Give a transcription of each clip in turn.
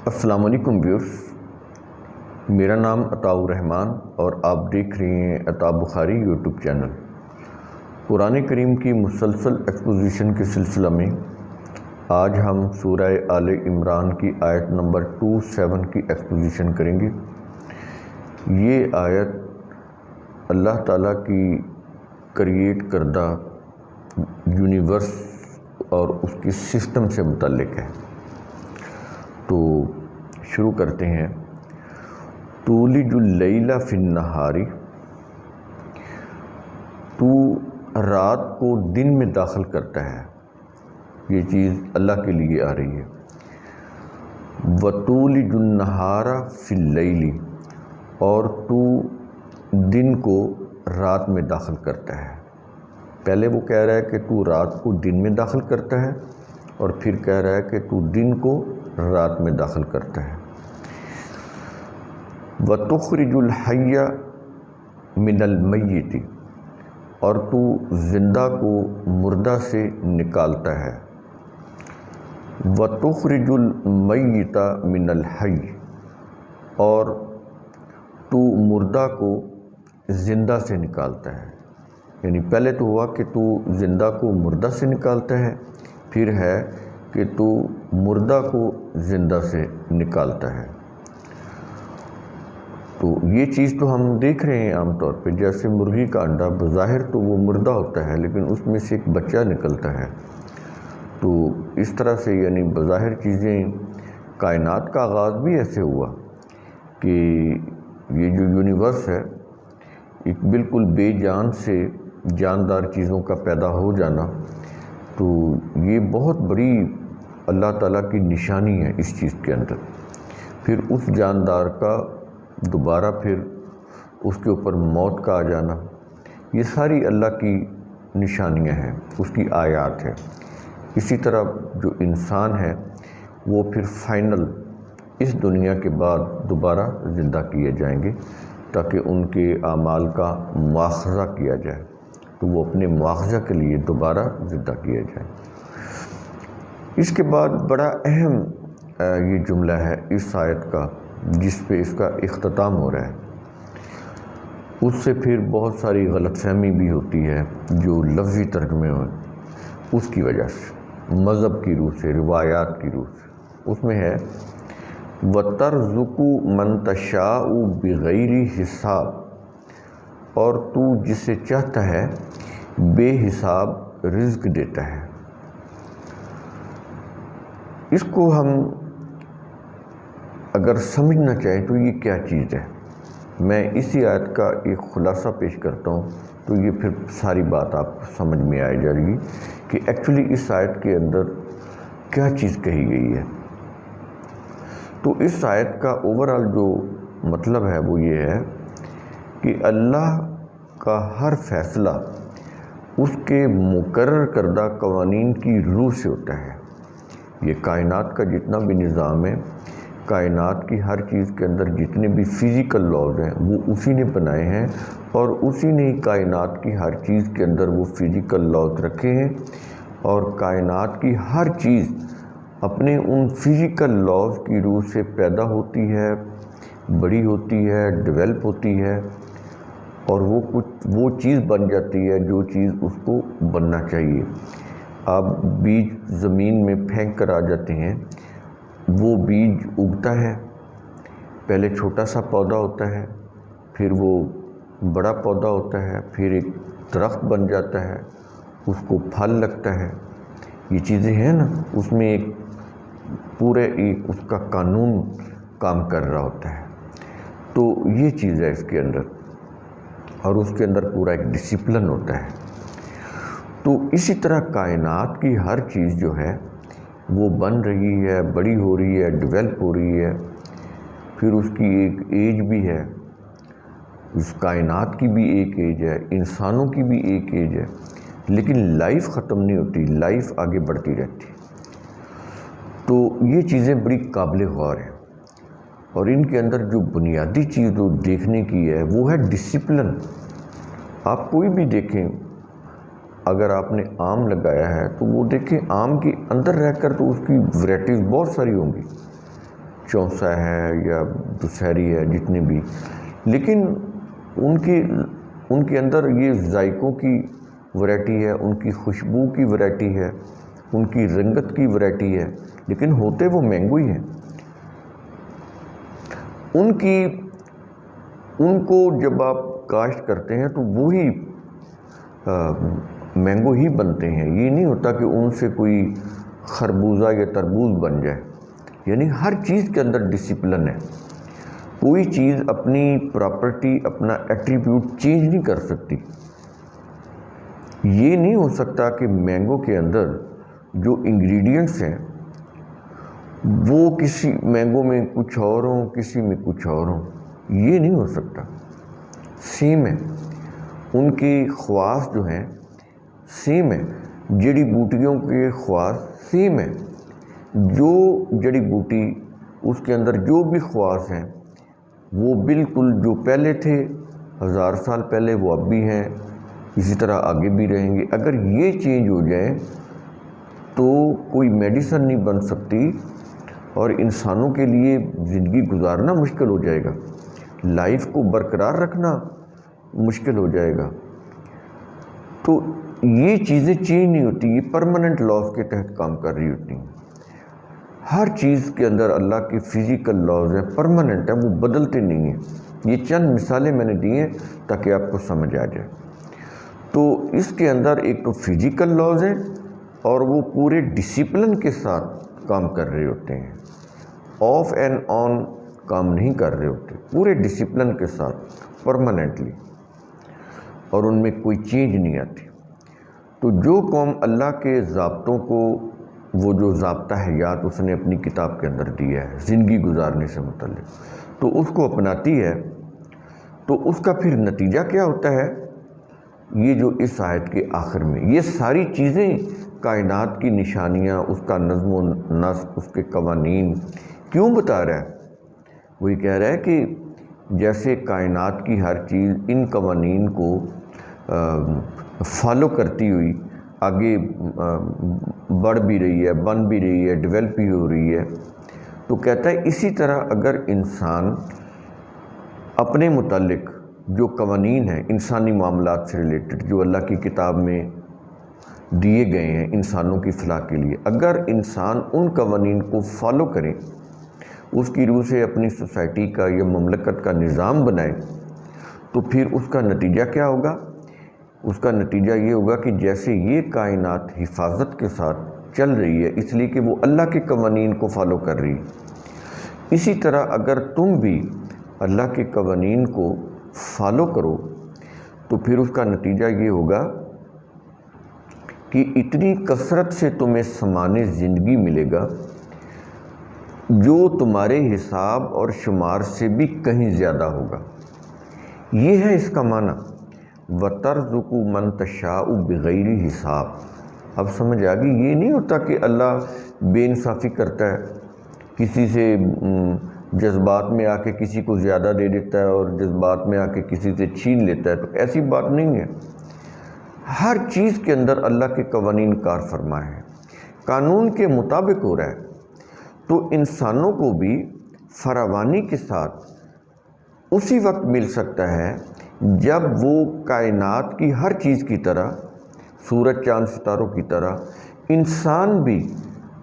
السلام علیکم ویورز، میرا نام عطاء الرحمان اور آپ دیکھ رہے ہیں عطاء بخاری یوٹیوب چینل۔ قرآن کریم کی مسلسل ایکسپوزیشن کے سلسلہ میں آج ہم سورہ آل عمران کی آیت نمبر 27 کی ایکسپوزیشن کریں گے۔ یہ آیت اللہ تعالیٰ کی کریٹ کردہ یونیورس اور اس کی سسٹم سے متعلق ہے۔ تو شروع کرتے ہیں۔ تولج اللیل فی النہار، تو رات کو دن میں داخل کرتا ہے، یہ چیز اللہ کے لیے آ رہی ہے۔ وتولج النہار فی اللیل، اور تو دن کو رات میں داخل کرتا ہے۔ پہلے وہ کہہ رہا ہے کہ تو رات کو دن میں داخل کرتا ہے، اور پھر کہہ رہا ہے کہ تو دن کو رات میں داخل کرتا ہے۔ وَتُخْرِجُ الْحَيَّ مِنَ الْمَيِّتِ، اور تو زندہ کو مردہ سے نکالتا ہے۔ وَتُخْرِجُ الْمَيِّتَ مِنَ الْحَيِّ، اور تو مردہ کو زندہ سے نکالتا ہے۔ یعنی پہلے تو ہوا کہ تو زندہ کو مردہ سے نکالتا ہے، پھر ہے کہ تو مردہ کو زندہ سے نکالتا ہے۔ تو یہ چیز تو ہم دیکھ رہے ہیں عام طور پہ، جیسے مرغی کا انڈا بظاہر تو وہ مردہ ہوتا ہے، لیکن اس میں سے ایک بچہ نکلتا ہے۔ تو اس طرح سے یعنی بظاہر چیزیں، کائنات کا آغاز بھی ایسے ہوا کہ یہ جو یونیورس ہے، ایک بالکل بے جان سے جاندار چیزوں کا پیدا ہو جانا، تو یہ بہت بڑی اللہ تعالیٰ کی نشانی ہے اس چیز کے اندر۔ پھر اس جاندار کا دوبارہ پھر اس کے اوپر موت کا آ جانا، یہ ساری اللہ کی نشانیاں ہیں، اس کی آیات ہیں۔ اسی طرح جو انسان ہے وہ پھر فائنل اس دنیا کے بعد دوبارہ زندہ کیے جائیں گے، تاکہ ان کے اعمال کا مواخذہ کیا جائے، تو وہ اپنے مواخذہ کے لیے دوبارہ زندہ کیے جائیں۔ اس کے بعد بڑا اہم یہ جملہ ہے اس آیت کا، جس پہ اس کا اختتام ہو رہا ہے۔ اس سے پھر بہت ساری غلط فہمی بھی ہوتی ہے جو لفظی ترجمے ہیں، اس کی وجہ سے، مذہب کی روح سے، روایات کی روح سے۔ اس میں ہے وَتَرْزُقُ مَن تَشَاءُ بِغَيْرِ حساب، اور تو جسے چاہتا ہے بے حساب رزق دیتا ہے۔ اس کو ہم اگر سمجھنا چاہیں تو یہ کیا چیز ہے، میں اسی آیت کا ایک خلاصہ پیش کرتا ہوں، تو یہ پھر ساری بات آپ کو سمجھ میں آ جائے گی کہ ایکچولی اس آیت کے اندر کیا چیز کہی گئی ہے۔ تو اس آیت کا اوورآل جو مطلب ہے وہ یہ ہے کہ اللہ کا ہر فیصلہ اس کے مقرر کردہ قوانین کی روح سے ہوتا ہے۔ یہ کائنات کا جتنا بھی نظام ہے، کائنات کی ہر چیز کے اندر جتنے بھی فزیکل لاز ہیں وہ اسی نے بنائے ہیں، اور اسی نے کائنات کی ہر چیز کے اندر وہ فزیکل لاز رکھے ہیں، اور کائنات کی ہر چیز اپنے ان فزیکل لاز کی روح سے پیدا ہوتی ہے، بڑی ہوتی ہے، ڈیولپ ہوتی ہے، اور وہ چیز بن جاتی ہے جو چیز اس کو بننا چاہیے۔ آپ بیج زمین میں پھینک کر آ جاتے ہیں، وہ بیج اگتا ہے، پہلے چھوٹا سا پودا ہوتا ہے، پھر وہ بڑا پودا ہوتا ہے، پھر ایک درخت بن جاتا ہے، اس کو پھل لگتا ہے۔ یہ چیزیں ہیں نا، اس میں ایک پورے اس کا قانون کام کر رہا ہوتا ہے۔ تو یہ چیز ہے اس کے اندر، اور اس کے اندر پورا ایک ڈسپلن ہوتا ہے۔ تو اسی طرح کائنات کی ہر چیز جو ہے وہ بن رہی ہے، بڑی ہو رہی ہے، ڈیولپ ہو رہی ہے، پھر اس کی ایک ایج بھی ہے، اس کائنات کی بھی ایک ایج ہے، انسانوں کی بھی ایک ایج ہے، لیکن لائف ختم نہیں ہوتی، لائف آگے بڑھتی رہتی۔ تو یہ چیزیں بڑی قابل غور ہیں، اور ان کے اندر جو بنیادی چیز جو دیکھنے کی ہے وہ ہے ڈسپلن۔ آپ کوئی بھی دیکھیں، اگر آپ نے آم لگایا ہے تو وہ دیکھیں آم کے اندر رہ کر تو اس کی ورائٹیز بہت ساری ہوں گی، چونسا ہے یا دسہری ہے، جتنے بھی، لیکن ان کے اندر یہ ذائقوں کی ورائٹی ہے، ان کی خوشبو کی ورائٹی ہے، ان کی رنگت کی ورائٹی ہے، لیکن ہوتے وہ مینگو ہی ہیں۔ ان کو جب آپ کاشت کرتے ہیں تو وہی مینگو ہی بنتے ہیں، یہ نہیں ہوتا کہ ان سے کوئی خربوزہ یا تربوز بن جائے۔ یعنی ہر چیز کے اندر ڈسپلن ہے، کوئی چیز اپنی پراپرٹی، اپنا ایٹریبیوٹ چینج نہیں کر سکتی۔ یہ نہیں ہو سکتا کہ مینگو کے اندر جو انگریڈینٹس ہیں وہ کسی مینگو میں کچھ اور ہوں، کسی میں کچھ اور ہوں، یہ نہیں ہو سکتا۔ سیم ہے، ان کی خواص جو ہیں سیم ہے، جڑی بوٹیوں کے خواص سیم ہے۔ جو جڑی بوٹی اس کے اندر جو بھی خواص ہیں وہ بالکل جو پہلے تھے 1000 سال پہلے وہ اب بھی ہیں، اسی طرح آگے بھی رہیں گے۔ اگر یہ چینج ہو جائیں تو کوئی میڈیسن نہیں بن سکتی اور انسانوں کے لیے زندگی گزارنا مشکل ہو جائے گا، لائف کو برقرار رکھنا مشکل ہو جائے گا۔ تو یہ چیزیں چینج نہیں ہوتی، یہ پرماننٹ لاز کے تحت کام کر رہی ہوتی ہیں۔ ہر چیز کے اندر اللہ کے فزیکل لاز ہیں، پرماننٹ ہیں، وہ بدلتے نہیں ہیں۔ یہ چند مثالیں میں نے دی ہیں تاکہ آپ کو سمجھ آ جائے۔ تو اس کے اندر ایک تو فزیکل لاز ہیں اور وہ پورے ڈسپلن کے ساتھ کام کر رہے ہوتے ہیں، آف اینڈ آن کام نہیں کر رہے ہوتے، پورے ڈسپلن کے ساتھ پرماننٹلی، اور ان میں کوئی چینج نہیں آتی۔ تو جو قوم اللہ کے ضابطوں کو، وہ جو ضابطہ حیات اس نے اپنی کتاب کے اندر دیا ہے زندگی گزارنے سے متعلق، تو اس کو اپناتی ہے، تو اس کا پھر نتیجہ کیا ہوتا ہے؟ یہ جو اس آیت کے آخر میں یہ ساری چیزیں، کائنات کی نشانیاں، اس کا نظم و نسق، اس کے قوانین کیوں بتا رہا ہے؟ وہی کہہ رہا ہے کہ جیسے کائنات کی ہر چیز ان قوانین کو فالو کرتی ہوئی آگے بڑھ بھی رہی ہے، بن بھی رہی ہے، ڈیولپ بھی ہو رہی ہے، تو کہتا ہے اسی طرح اگر انسان اپنے متعلق جو قوانین ہیں انسانی معاملات سے ریلیٹڈ، جو اللہ کی کتاب میں دیے گئے ہیں انسانوں کی فلاح کے لیے، اگر انسان ان قوانین کو فالو کرے، اس کی روح سے اپنی سوسائٹی کا یا مملکت کا نظام بنائے، تو پھر اس کا نتیجہ کیا ہوگا؟ اس کا نتیجہ یہ ہوگا کہ جیسے یہ کائنات حفاظت کے ساتھ چل رہی ہے اس لیے کہ وہ اللہ کے قوانین کو فالو کر رہی ہے، اسی طرح اگر تم بھی اللہ کے قوانین کو فالو کرو تو پھر اس کا نتیجہ یہ ہوگا کہ اتنی کثرت سے تمہیں سامان زندگی ملے گا جو تمہارے حساب اور شمار سے بھی کہیں زیادہ ہوگا۔ یہ ہے اس کا معنی، وَتَرْزُقُ مَن تَشَاءُ بِغَيْرِ حساب۔ اب سمجھ آ گئی؟ یہ نہیں ہوتا کہ اللہ بے انصافی کرتا ہے، کسی سے جذبات میں آ کے کسی کو زیادہ دے دیتا ہے اور جذبات میں آ کے کسی سے چھین لیتا ہے، تو ایسی بات نہیں ہے۔ ہر چیز کے اندر اللہ کے قوانین کار فرما ہے، قانون کے مطابق ہو رہا ہے۔ تو انسانوں کو بھی فراوانی کے ساتھ اسی وقت مل سکتا ہے جب وہ کائنات کی ہر چیز کی طرح، سورج چاند ستاروں کی طرح، انسان بھی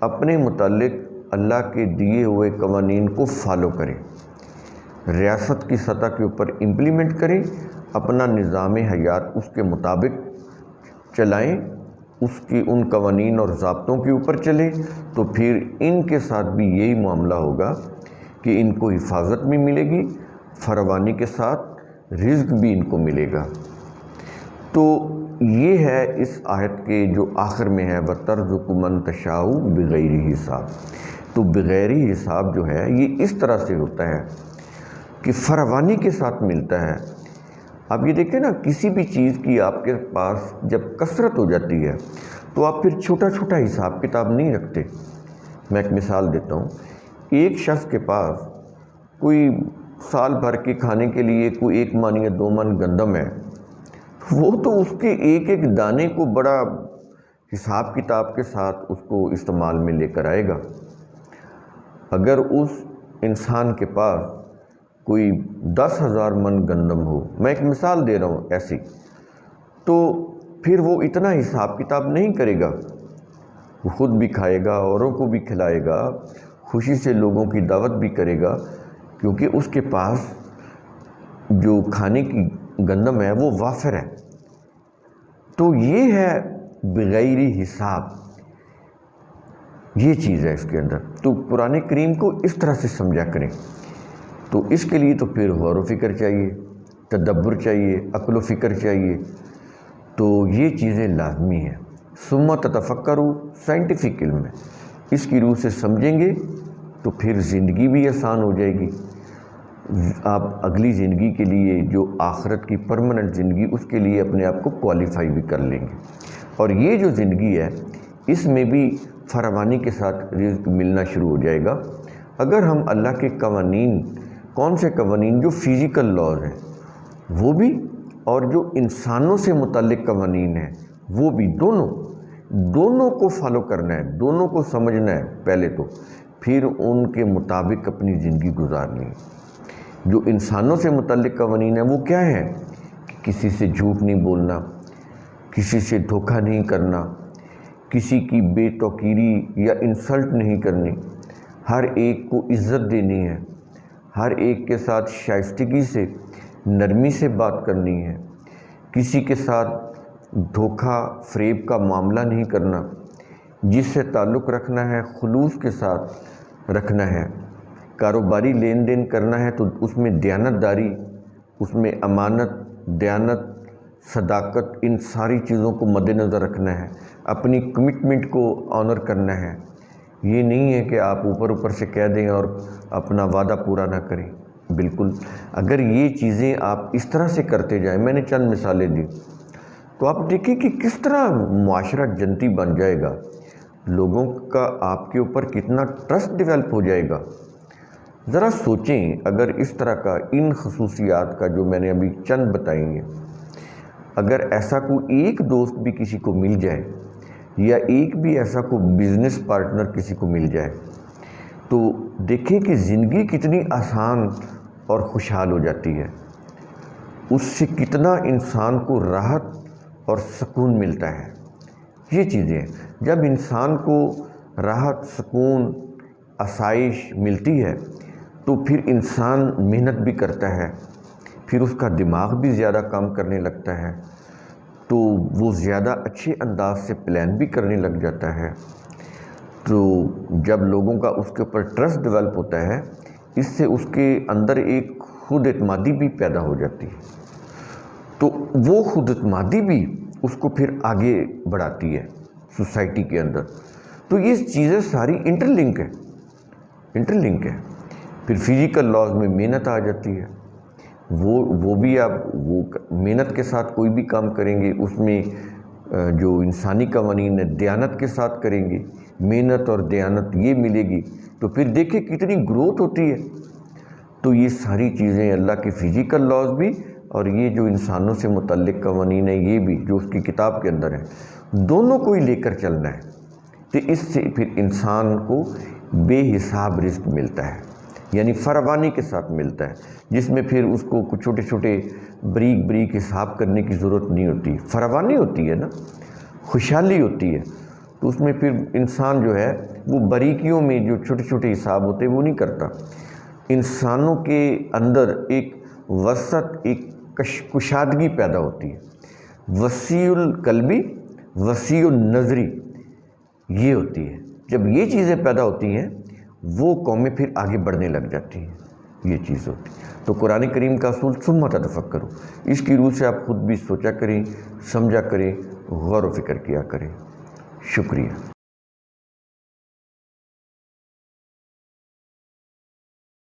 اپنے متعلق اللہ کے دیے ہوئے قوانین کو فالو کرے، ریاست کی سطح کے اوپر امپلیمنٹ کریں، اپنا نظام حیات اس کے مطابق چلائیں، اس کی ان قوانین اور ضابطوں کے اوپر چلیں، تو پھر ان کے ساتھ بھی یہی معاملہ ہوگا کہ ان کو حفاظت بھی ملے گی، فراوانی کے ساتھ رزق بھی ان کو ملے گا۔ تو یہ ہے اس آیت کے جو آخر میں ہے وَتَرْزُقُ مَن تَشَاءُ بِغَيْرِ حساب۔ تو بغیر حساب جو ہے یہ اس طرح سے ہوتا ہے کہ فراوانی کے ساتھ ملتا ہے۔ آپ یہ دیکھیں نا، کسی بھی چیز کی آپ کے پاس جب کثرت ہو جاتی ہے تو آپ پھر چھوٹا چھوٹا حساب کتاب نہیں رکھتے۔ میں ایک مثال دیتا ہوں، ایک شخص کے پاس کوئی سال بھر کے کھانے کے لیے کوئی 1 من یا 2 من گندم ہے، وہ تو اس کے ایک ایک دانے کو بڑا حساب کتاب کے ساتھ اس کو استعمال میں لے کر آئے گا۔ اگر اس انسان کے پاس کوئی 10,000 من گندم ہو، میں ایک مثال دے رہا ہوں ایسی، تو پھر وہ اتنا حساب کتاب نہیں کرے گا، وہ خود بھی کھائے گا، اوروں کو بھی کھلائے گا، خوشی سے لوگوں کی دعوت بھی کرے گا، کیونکہ اس کے پاس جو کھانے کی گندم ہے وہ وافر ہے۔ تو یہ ہے بغیر حساب، یہ چیز ہے اس کے اندر۔ تو قرآن کریم کو اس طرح سے سمجھا کریں۔ تو اس کے لیے تو پھر غور و فکر چاہیے، تدبر چاہیے، عقل و فکر چاہیے، تو یہ چیزیں لازمی ہیں۔ ثم تتفکروا سائنٹیفک علم ہے، اس کی روح سے سمجھیں گے تو پھر زندگی بھی آسان ہو جائے گی۔ آپ اگلی زندگی کے لیے، جو آخرت کی پرماننٹ زندگی، اس کے لیے اپنے آپ کو کوالیفائی بھی کر لیں گے۔ اور یہ جو زندگی ہے اس میں بھی فراوانی کے ساتھ رزق ملنا شروع ہو جائے گا، اگر ہم اللہ کے قوانین، کون سے قوانین؟ جو فزیکل لاز ہیں وہ بھی، اور جو انسانوں سے متعلق قوانین ہیں وہ بھی، دونوں کو فالو کرنا ہے، دونوں کو سمجھنا ہے پہلے تو، پھر ان کے مطابق اپنی زندگی گزارنی ہے۔ جو انسانوں سے متعلق قوانین ہیں وہ کیا ہیں؟ کہ کسی سے جھوٹ نہیں بولنا، کسی سے دھوکہ نہیں کرنا، کسی کی بے توقیری یا انسلٹ نہیں کرنی، ہر ایک کو عزت دینی ہے، ہر ایک کے ساتھ شائستگی سے، نرمی سے بات کرنی ہے، کسی کے ساتھ دھوکہ فریب کا معاملہ نہیں کرنا، جس سے تعلق رکھنا ہے خلوص کے ساتھ رکھنا ہے۔ کاروباری لین دین کرنا ہے تو اس میں دیانت داری، اس میں امانت، دیانت، صداقت، ان ساری چیزوں کو مد نظر رکھنا ہے، اپنی کمٹمنٹ کو آنر کرنا ہے۔ یہ نہیں ہے کہ آپ اوپر سے کہہ دیں اور اپنا وعدہ پورا نہ کریں۔ بالکل، اگر یہ چیزیں آپ اس طرح سے کرتے جائیں، میں نے چند مثالیں دی، تو آپ دیکھیں کہ کس طرح معاشرہ جنتی بن جائے گا، لوگوں کا آپ کے اوپر کتنا ٹرسٹ ڈیولپ ہو جائے گا۔ ذرا سوچیں، اگر اس طرح کا ان خصوصیات کا جو میں نے ابھی چند بتائی ہیں، اگر ایسا کوئی ایک دوست بھی کسی کو مل جائے، یا ایک بھی ایسا کوئی بزنس پارٹنر کسی کو مل جائے، تو دیکھیں کہ زندگی کتنی آسان اور خوشحال ہو جاتی ہے، اس سے کتنا انسان کو راحت اور سکون ملتا ہے۔ یہ چیزیں، جب انسان کو راحت، سکون، آسائش ملتی ہے تو پھر انسان محنت بھی کرتا ہے، پھر اس کا دماغ بھی زیادہ کام کرنے لگتا ہے، تو وہ زیادہ اچھے انداز سے پلان بھی کرنے لگ جاتا ہے۔ تو جب لوگوں کا اس کے اوپر ٹرسٹ ڈیولپ ہوتا ہے، اس سے اس کے اندر ایک خود اعتمادی بھی پیدا ہو جاتی ہے، تو وہ خود اعتمادی بھی اس کو پھر آگے بڑھاتی ہے سوسائٹی کے اندر۔ تو یہ چیزیں ساری انٹر لنک ہے۔ پھر فزیکل لاز میں محنت آ جاتی ہے، وہ بھی آپ وہ محنت کے ساتھ کوئی بھی کام کریں گے، اس میں جو انسانی قوانین ہے دیانت کے ساتھ کریں گے، محنت اور دیانت یہ ملے گی، تو پھر دیکھیں کتنی گروتھ ہوتی ہے۔ تو یہ ساری چیزیں، اللہ کے فزیکل لاز بھی اور یہ جو انسانوں سے متعلق قوانین ہیں یہ بھی، جو اس کی کتاب کے اندر ہیں، دونوں کو ہی لے کر چلنا ہے، تو اس سے پھر انسان کو بے حساب رزق ملتا ہے، یعنی فراوانی کے ساتھ ملتا ہے، جس میں پھر اس کو کچھ چھوٹے چھوٹے بریک حساب کرنے کی ضرورت نہیں ہوتی، فراوانی ہوتی ہے نا، خوشحالی ہوتی ہے، تو اس میں پھر انسان جو ہے وہ باریکیوں میں جو چھوٹے چھوٹے حساب ہوتے ہیں وہ نہیں کرتا۔ انسانوں کے اندر ایک وسعت، ایک کشادگی پیدا ہوتی ہے، وسیع القلبی، وسیع النظری، یہ ہوتی ہے۔ جب یہ چیزیں پیدا ہوتی ہیں وہ قومیں پھر آگے بڑھنے لگ جاتی ہیں، یہ چیز ہوتی ہے۔ تو قرآن کریم کا اصول ثم تتفکروا، اس کی روح سے آپ خود بھی سوچا کریں، سمجھا کریں، غور و فکر کیا کریں۔ شکریہ۔